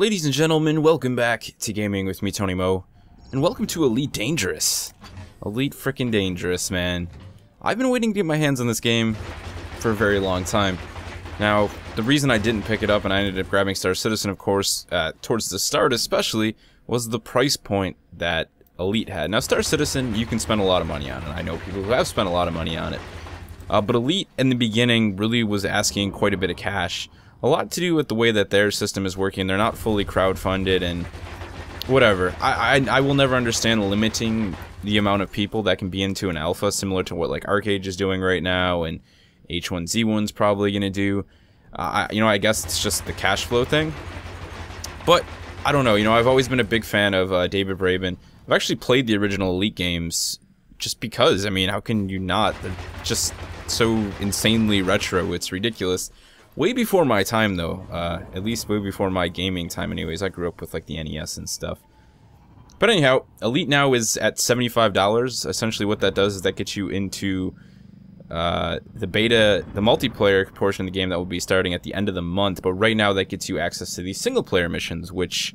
Ladies and gentlemen, welcome back to Gaming with me, Tony Mo, and welcome to Elite Dangerous. Elite frickin' Dangerous, man. I've been waiting to get my hands on this game for a very long time. Now, the reason I didn't pick it up and I ended up grabbing Star Citizen, of course, towards the start especially, was the price point that Elite had. Now, Star Citizen, you can spend a lot of money on it. I know people who have spent a lot of money on it. But Elite, in the beginning, really was asking quite a bit of cash. A lot to do with the way that their system is working. They're not fully crowdfunded and whatever. I will never understand limiting the amount of people that can be into an alpha, similar to what like Arcade is doing right now and H1Z1's probably going to do. I guess it's just the cash flow thing. But I don't know. I've always been a big fan of David Braben. I've actually played the original Elite games just because. I mean, how can you not? They're just so insanely retro. It's ridiculous. Way before my time, though. At least way before my gaming time, anyways. I grew up with, like, the NES and stuff. But anyhow, Elite now is at $75. Essentially what that does is that gets you into the beta, the multiplayer portion of the game that will be starting at the end of the month. But right now that gets you access to these single-player missions, which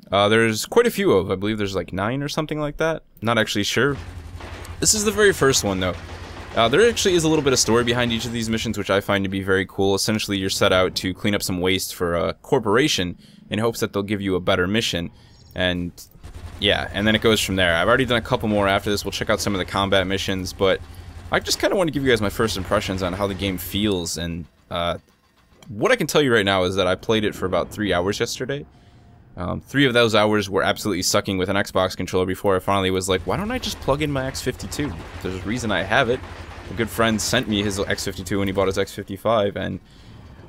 there's quite a few of. I believe there's, like, 9 or something like that. Not actually sure. This is the very first one, though. There actually is a little bit of story behind each of these missions, which I find to be very cool. Essentially, you're set out to clean up some waste for a corporation in hopes that they'll give you a better mission. And, yeah, and then it goes from there. I've already done a couple more after this. We'll check out some of the combat missions, but I just kind of want to give you guys my first impressions on how the game feels. And what I can tell you right now is that I played it for about 3 hours yesterday. 3 of those hours were absolutely sucking with an Xbox controller before I finally was like, why don't I just plug in my X52? There's a reason I have it. A good friend sent me his X52 when he bought his X55, and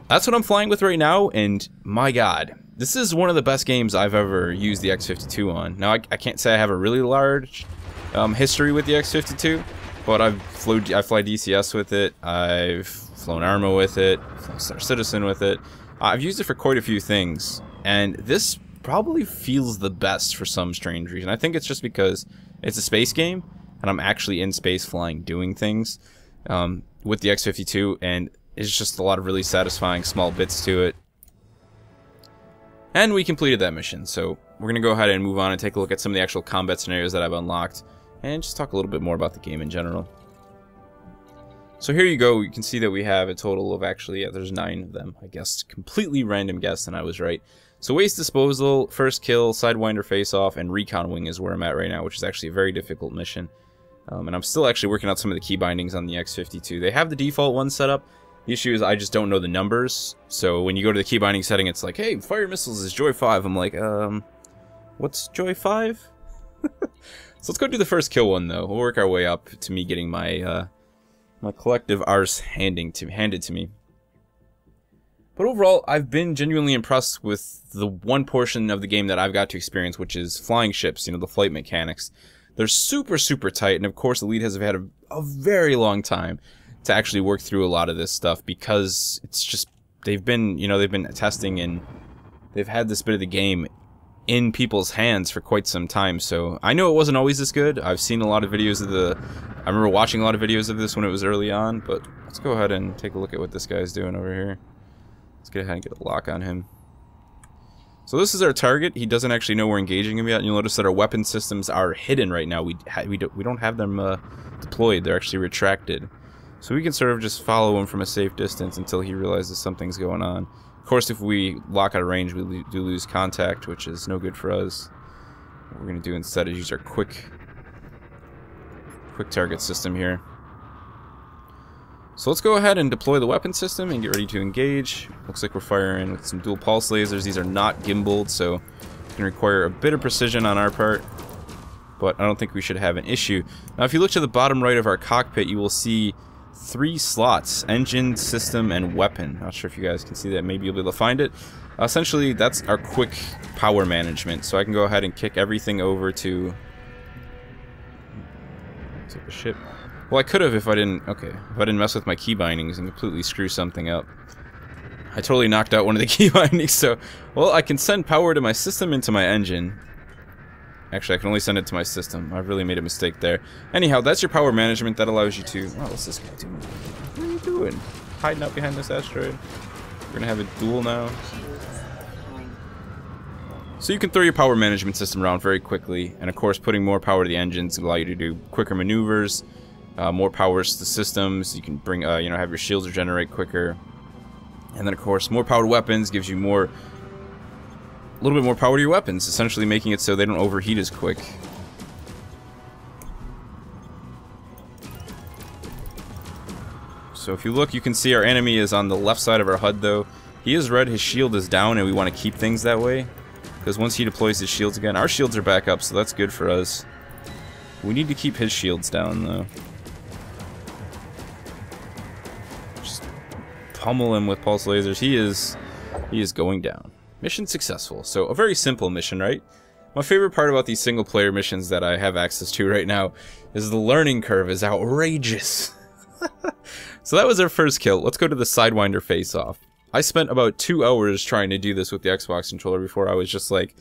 that's what I'm flying with right now, and my god, this is one of the best games I've ever used the X52 on. Now, I can't say I have a really large history with the X52, but I fly DCS with it, I've flown Arma with it, flown Star Citizen with it. I've used it for quite a few things, and this probably feels the best for some strange reason. I think it's just because it's a space game, and I'm actually in space flying doing things with the X52, and it's just a lot of really satisfying small bits to it. And we completed that mission, so we're going to go ahead and move on and take a look at some of the actual combat scenarios that I've unlocked, and just talk a little bit more about the game in general. So here you go, you can see that we have a total of actually, yeah, there's 9 of them, I guess. Completely random guess, and I was right. So waste disposal, first kill, sidewinder face-off, and recon wing is where I'm at right now, which is actually a very difficult mission. And I'm still actually working out some of the key bindings on the X52. They have the default one set up. The issue is I just don't know the numbers. So when you go to the key binding setting, it's like, hey, fire missiles is Joy 5. I'm like, what's Joy 5? So let's go do the first kill one, though. We'll work our way up to me getting my my collective arse handed to me. But overall, I've been genuinely impressed with the one portion of the game that I've got to experience, which is flying ships, the flight mechanics. They're super, super tight, and of course Elite has had a very long time to actually work through a lot of this stuff, because it's just, they've been testing, and they've had this bit of the game in people's hands for quite some time, so I know it wasn't always this good. I've seen a lot of videos of I remember watching a lot of videos of this when it was early on, but let's go ahead and take a look at what this guy's doing over here. Let's get ahead and get a lock on him. So this is our target. He doesn't actually know we're engaging him yet, and you'll notice that our weapon systems are hidden right now. We don't have them deployed. They're actually retracted. So we can sort of just follow him from a safe distance until he realizes something's going on. Of course, if we lock out of range, we do lose contact, which is no good for us. What we're going to do instead is use our quick target system here. So let's go ahead and deploy the weapon system and get ready to engage. Looks like we're firing with some dual pulse lasers. These are not gimbaled, so it's going to require a bit of precision on our part, but I don't think we should have an issue. Now, if you look to the bottom right of our cockpit, you will see 3 slots: engine, system, and weapon. Not sure if you guys can see that. Maybe you'll be able to find it. Essentially, that's our quick power management. So I can go ahead and kick everything over to the ship. Well, I could have if I didn't mess with my key bindings and completely screw something up. I totally knocked out one of the key bindings, so, well, I can send power to my system into my engine. Actually, I can only send it to my system. I've really made a mistake there. Anyhow, that's your power management. That allows you to... Oh, what's this guy doing? What are you doing? Hiding out behind this asteroid? We're gonna have a duel now. So you can throw your power management system around very quickly, and of course putting more power to the engines will allow you to do quicker maneuvers, more powers to systems. You can bring, you know, have your shields regenerate quicker, and then of course more power to weapons gives you a little bit more power to your weapons, essentially making it so they don't overheat as quick. So if you look, you can see our enemy is on the left side of our HUD though. He is red, his shield is down, and we want to keep things that way. Because once he deploys his shields again, our shields are back up, so that's good for us. We need to keep his shields down, though. Just pummel him with pulse lasers. He is going down. Mission successful. So a very simple mission, right? My favorite part about these single player missions that I have access to right now is the learning curve is outrageous. So that was our first kill. Let's go to the Sidewinder face-off. I spent about 2 hours trying to do this with the Xbox controller before I was just like,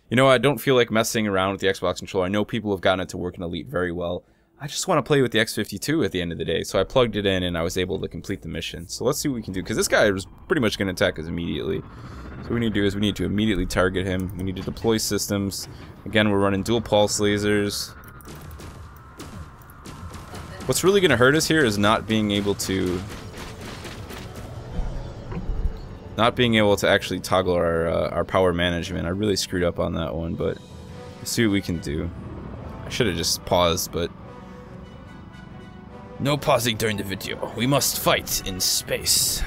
you know, I don't feel like messing around with the Xbox controller. I know people have gotten it to work in Elite very well. I just want to play with the X52 at the end of the day. So I plugged it in and I was able to complete the mission. So let's see what we can do, because this guy was pretty much going to attack us immediately. So what we need to do is we need to immediately target him. We need to deploy systems. Again, we're running dual pulse lasers. What's really going to hurt us here is not being able to actually toggle our power management. I really screwed up on that one, but let's see what we can do. I should have just paused, but no pausing during the video. We must fight in space.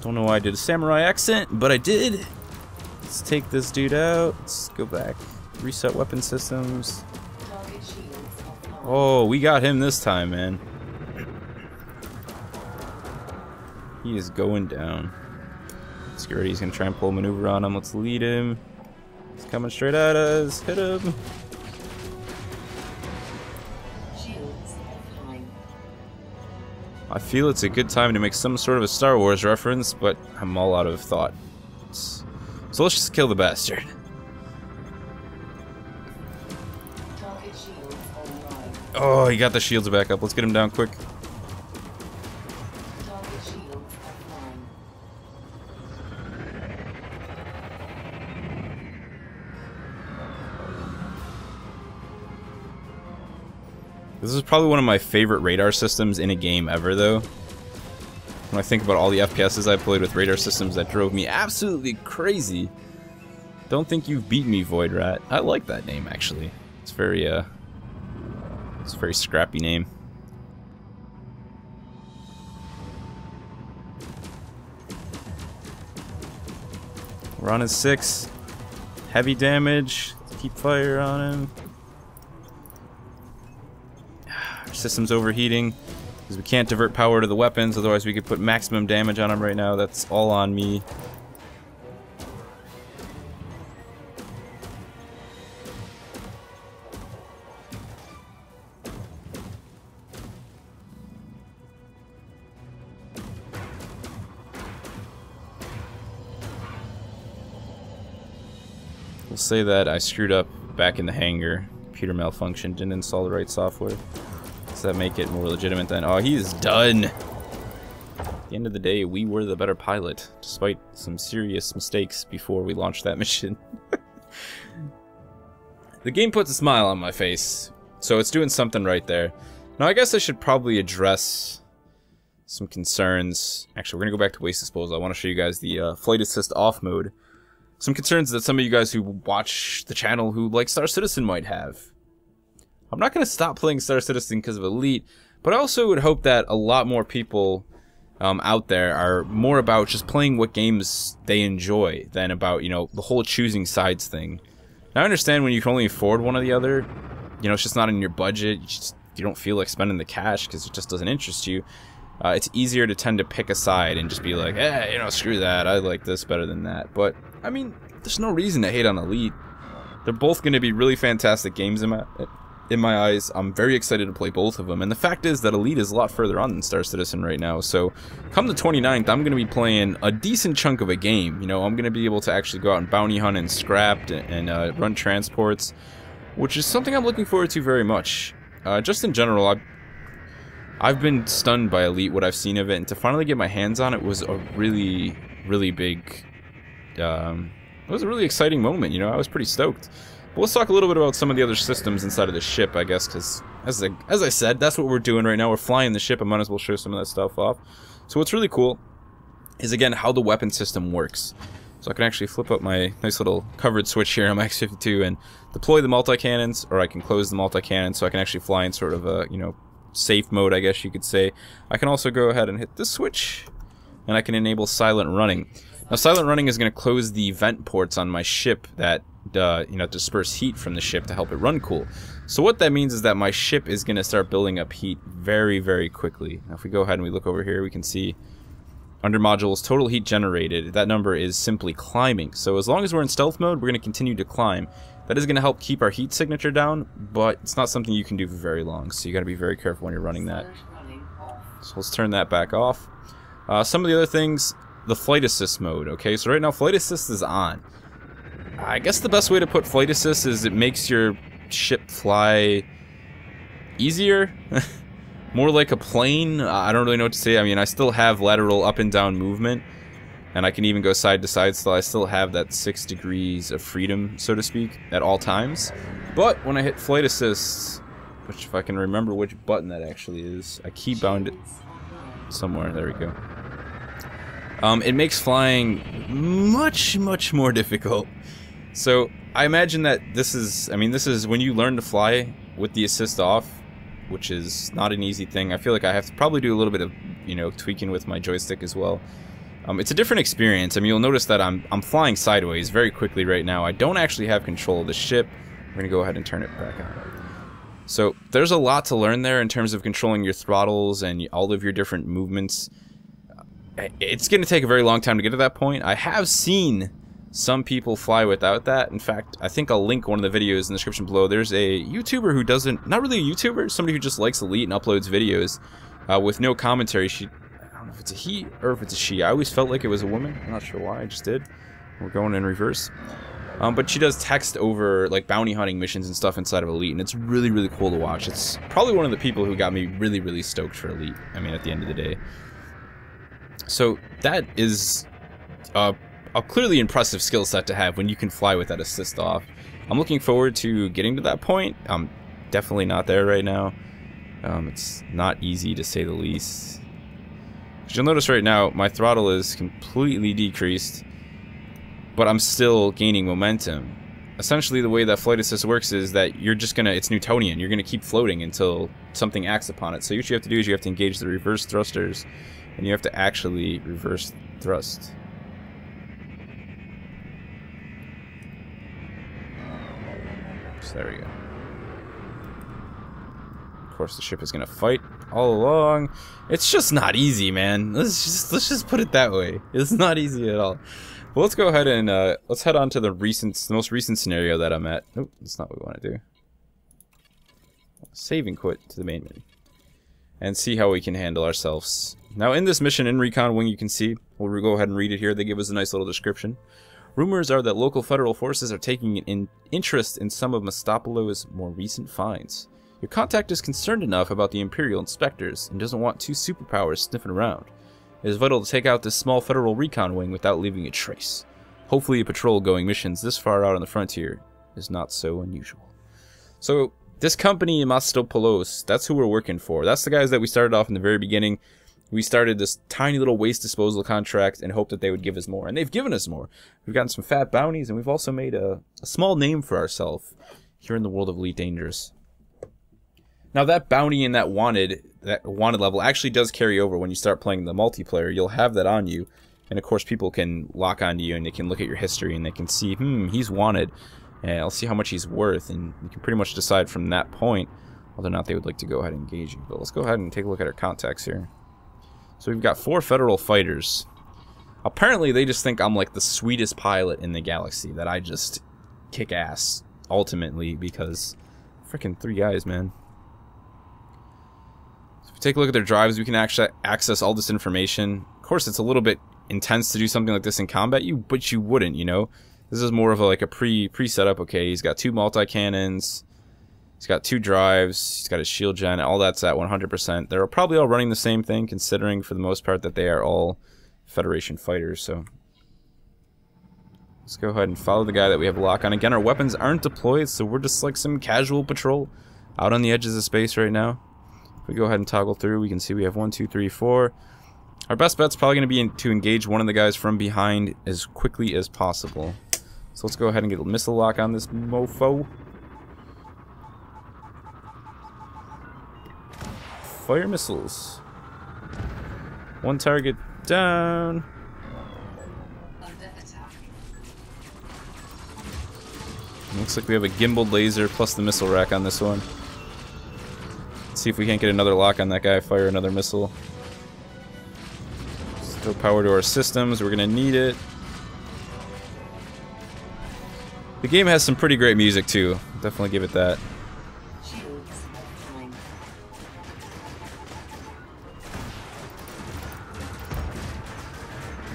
Don't know why I did a samurai accent, but I did. Let's take this dude out. Let's go back. Reset weapon systems. Oh, we got him this time, man. He is going down. Let's get ready. He's gonna try and pull a maneuver on him. Let's lead him. He's coming straight at us. Hit him. I feel it's a good time to make some sort of a Star Wars reference, but I'm all out of thoughts. So let's just kill the bastard. Oh, he got the shields back up. Let's get him down quick. This is probably one of my favorite radar systems in a game ever, though. When I think about all the FPSs I played with radar systems that drove me absolutely crazy. Don't think you've beat me, Void Rat. I like that name, actually. It's a very scrappy name. We're on his 6. Heavy damage. Let's keep fire on him. Our system's overheating because we can't divert power to the weapons, otherwise we could put maximum damage on him right now. That's all on me. We'll say that I screwed up back in the hangar. Computer malfunction, didn't install the right software. Does that make it more legitimate then? Oh, he is done! At the end of the day, we were the better pilot, despite some serious mistakes before we launched that mission. The game puts a smile on my face, so it's doing something right there. Now, I guess I should probably address some concerns. Actually, we're gonna go back to waste disposal. I want to show you guys the flight assist off mode. Some concerns that some of you guys who watch the channel who like Star Citizen might have. I'm not going to stop playing Star Citizen because of Elite, but I also would hope that a lot more people out there are more about just playing what games they enjoy than about, you know, the whole choosing sides thing. Now, I understand when you can only afford one or the other, you know, it's just not in your budget, you don't feel like spending the cash because it just doesn't interest you. It's easier to tend to pick a side and just be like, you know, screw that, I like this better than that. But, I mean, there's no reason to hate on Elite. They're both going to be really fantastic games in my eyes. I'm very excited to play both of them. And the fact is that Elite is a lot further on than Star Citizen right now. So, come the 29th, I'm going to be playing a decent chunk of a game. You know, I'm going to be able to actually go out and bounty hunt and scrap and run transports, which is something I'm looking forward to very much. Just in general, I've been stunned by Elite, what I've seen of it, and to finally get my hands on it was a really, really big it was a really exciting moment, you know, I was pretty stoked. But let's talk a little bit about some of the other systems inside of the ship, I guess, because as I said, that's what we're doing right now. We're flying the ship. I might as well show some of that stuff off. So what's really cool is, again, how the weapon system works. So I can actually flip up my nice little covered switch here on my X-52 and deploy the multi-cannons, or I can close the multi-cannon so I can actually fly in sort of a, you know, safe mode, I guess you could say. I can also go ahead and hit this switch, and I can enable silent running. Now, silent running is going to close the vent ports on my ship that you know, disperse heat from the ship to help it run cool. So what that means is that my ship is going to start building up heat very, very quickly. Now, if we go ahead and we look over here, we can see under modules, total heat generated, that number is simply climbing. So as long as we're in stealth mode, we're going to continue to climb. That is going to help keep our heat signature down, but it's not something you can do for very long. So you got to be very careful when you're running that. So let's turn that back off. Some of the other things, the flight assist mode. Okay, so right now flight assist is on. I guess the best way to put flight assist is it makes your ship fly easier. More like a plane. I don't really know what to say. I mean, I still have lateral up and down movement, and I can even go side to side still. I still have that 6 degrees of freedom, so to speak, at all times. But when I hit flight assist, which if I can remember which button that actually is, I keybound it somewhere. There we go. It makes flying much, much more difficult. So I imagine that this is when you learn to fly with the assist off, which is not an easy thing. I feel like I have to probably do a little bit of, you know, tweaking with my joystick as well. It's a different experience. I mean, you'll notice that I'm flying sideways very quickly right now. I don't actually have control of the ship. We're gonna go ahead and turn it back on. So there's a lot to learn there in terms of controlling your throttles and all of your different movements. It's gonna take a very long time to get to that point. I have seen some people fly without that. In fact, I think I'll link one of the videos in the description below. There's a YouTuber who doesn't, not really a YouTuber, somebody who just likes Elite and uploads videos with no commentary. I don't know if it's a he or if it's a she. I always felt like it was a woman. I'm not sure why, I just did. We're going in reverse. But she does text over like bounty hunting missions and stuff inside of Elite, and it's really, really cool to watch. It's probably one of the people who got me really, really stoked for Elite. I mean, at the end of the day. So that is a clearly impressive skill set to have when you can fly with that assist off. I'm looking forward to getting to that point. I'm definitely not there right now. It's not easy to say the least. As you'll notice right now, my throttle is completely decreased, but I'm still gaining momentum. Essentially, the way that flight assist works is that you're just gonna, it's Newtonian, you're gonna keep floating until something acts upon it. So what you have to do is you have to engage the reverse thrusters, and you have to actually reverse thrust. So there we go. Of course, the ship is gonna fight all along. It's just not easy, man. Let's just put it that way. It's not easy at all. Well, let's go ahead and let's head on to the most recent scenario that I'm at. Nope, that's not what we want to do. Save and quit to the main menu, and see how we can handle ourselves. Now, in this mission in Recon Wing, you can see, we'll go ahead and read it here. They give us a nice little description. Rumors are that local federal forces are taking an interest in some of Mastopolo's more recent finds. Your contact is concerned enough about the Imperial inspectors and doesn't want two superpowers sniffing around. It is vital to take out this small federal recon wing without leaving a trace. Hopefully a patrol going missions this far out on the frontier is not so unusual. So, this company, Mastopolos, that's who we're working for. That's the guys that we started off in the very beginning. We started this tiny little waste disposal contract and hoped that they would give us more. And they've given us more. We've gotten some fat bounties, and we've also made a small name for ourselves here in the world of Elite Dangerous. Now, that bounty and that wanted level actually does carry over when you start playing the multiplayer. You'll have that on you. And, of course, people can lock onto you, and they can look at your history, and they can see, he's wanted. And I'll see how much he's worth, and you can pretty much decide from that point whether or not they would like to go ahead and engage you. But let's go ahead and take a look at our contacts here. So we've got 4 federal fighters. Apparently they just think I'm like the sweetest pilot in the galaxy, that I just kick ass ultimately, because freaking 3 guys, man. So if we take a look at their drives, we can actually access all this information. Of course, it's a little bit intense to do something like this in combat, but you wouldn't, you know. This is more of a, like a pre-setup. Okay, he's got 2 multi-cannons. He's got 2 drives, he's got his shield gen, all that's at 100%. They're probably all running the same thing, considering for the most part that they are all Federation fighters, so. Let's go ahead and follow the guy that we have a lock on. Again, our weapons aren't deployed, so we're just like some casual patrol out on the edges of space right now. If we go ahead and toggle through, we can see we have 1, 2, 3, 4. Our best bet's probably going to be to engage one of the guys from behind as quickly as possible. So let's go ahead and get a missile lock on this mofo. Fire missiles. One target down. Looks like we have a gimbaled laser plus the missile rack on this one. Let's see if we can't get another lock on that guy, fire another missile. Let's throw power to our systems, we're gonna need it. The game has some pretty great music too, definitely give it that.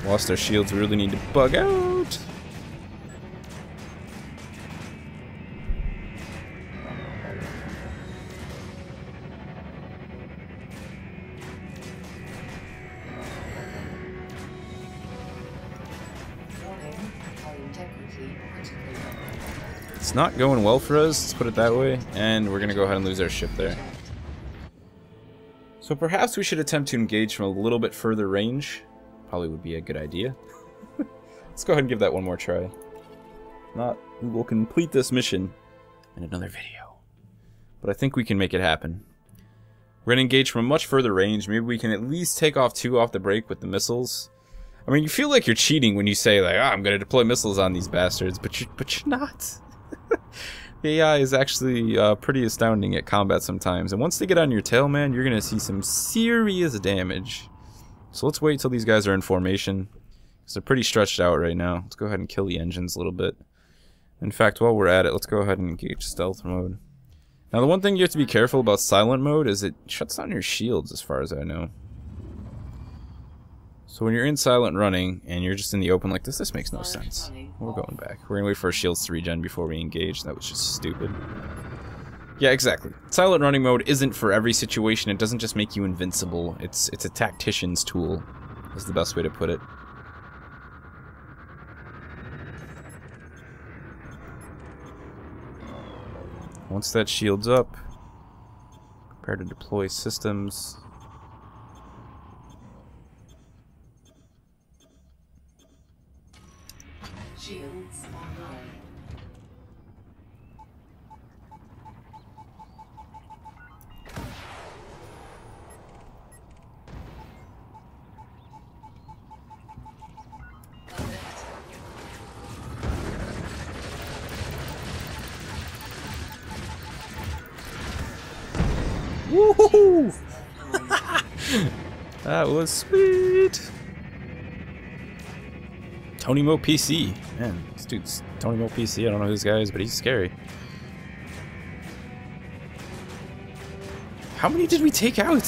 Lost our shields, we really need to bug out. It's not going well for us, let's put it that way, and we're gonna go ahead and lose our ship there. So perhaps we should attempt to engage from a little bit further range. Probably would be a good idea. Let's go ahead and give that one more try. If not, we will complete this mission in another video. But I think we can make it happen. We're gonna engage from a much further range. Maybe we can at least take off 2 off the break with the missiles. I mean, you feel like you're cheating when you say like, I'm gonna deploy missiles on these bastards, but you're not. The AI is actually pretty astounding at combat sometimes, and once they get on your tail, man, you're gonna see some serious damage. So let's wait till these guys are in formation, because they're pretty stretched out right now. Let's go ahead and kill the engines a little bit. In fact, while we're at it, let's go ahead and engage stealth mode. Now, the one thing you have to be careful about silent mode is it shuts down your shields, as far as I know. So when you're in silent running, and you're just in the open like this makes no sense. We're going back. We're gonna wait for our shields to regen before we engage. That was just stupid. Yeah, exactly. Silent running mode isn't for every situation. It doesn't just make you invincible. It's a tactician's tool, is the best way to put it. Once that shield's up, prepare to deploy systems. Shields online. Woohoo! That was sweet. Tony Mo PC. Man, this dude's Tony Mo PC. I don't know who this guy is, but he's scary. How many did we take out?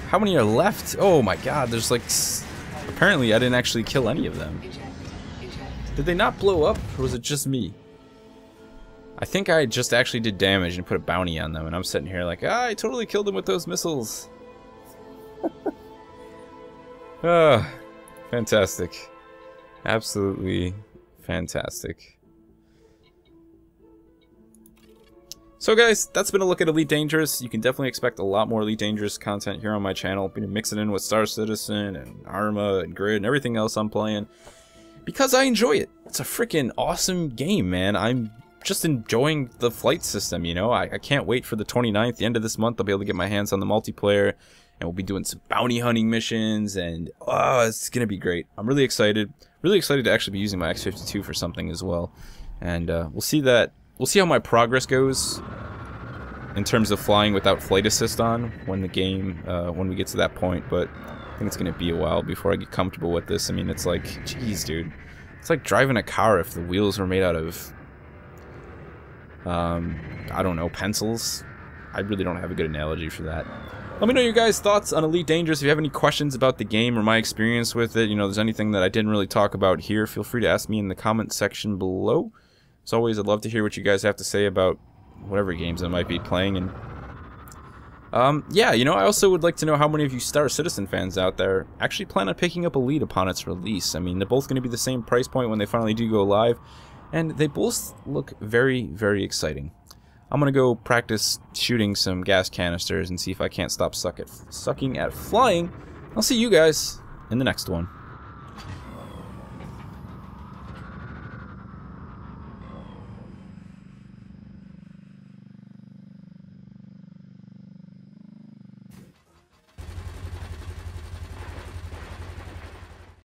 How many are left? Oh my god, there's like... Apparently I didn't actually kill any of them. Did they not blow up, or was it just me? I think I just actually did damage and put a bounty on them, and I'm sitting here like, I totally killed them with those missiles. Ah, fantastic. Absolutely fantastic. So guys, that's been a look at Elite Dangerous. You can definitely expect a lot more Elite Dangerous content here on my channel. I'm going to mix it in with Star Citizen and Arma and Grid and everything else I'm playing, because I enjoy it. It's a freaking awesome game, man. I'm just enjoying the flight system, you know. I can't wait for the 29th, the end of this month. I'll be able to get my hands on the multiplayer, and we'll be doing some bounty hunting missions, and oh, it's gonna be great. I'm really excited to actually be using my X-52 for something as well, and we'll see how my progress goes in terms of flying without flight assist on when the game when we get to that point. But I think it's gonna be a while before I get comfortable with this. I mean, it's like, jeez, dude, it's like driving a car if the wheels were made out of I don't know, pencils. I really don't have a good analogy for that. Let me know your guys' thoughts on Elite Dangerous. If you have any questions about the game or my experience with it, you know, there's anything that I didn't really talk about here, feel free to ask me in the comment section below. As always, I'd love to hear what you guys have to say about whatever games I might be playing. And Yeah, you know, I also would like to know how many of you Star Citizen fans out there actually plan on picking up Elite upon its release. I mean, they're both going to be the same price point when they finally do go live, and they both look very, very exciting. I'm going to go practice shooting some gas canisters and see if I can't stop sucking at flying. I'll see you guys in the next one.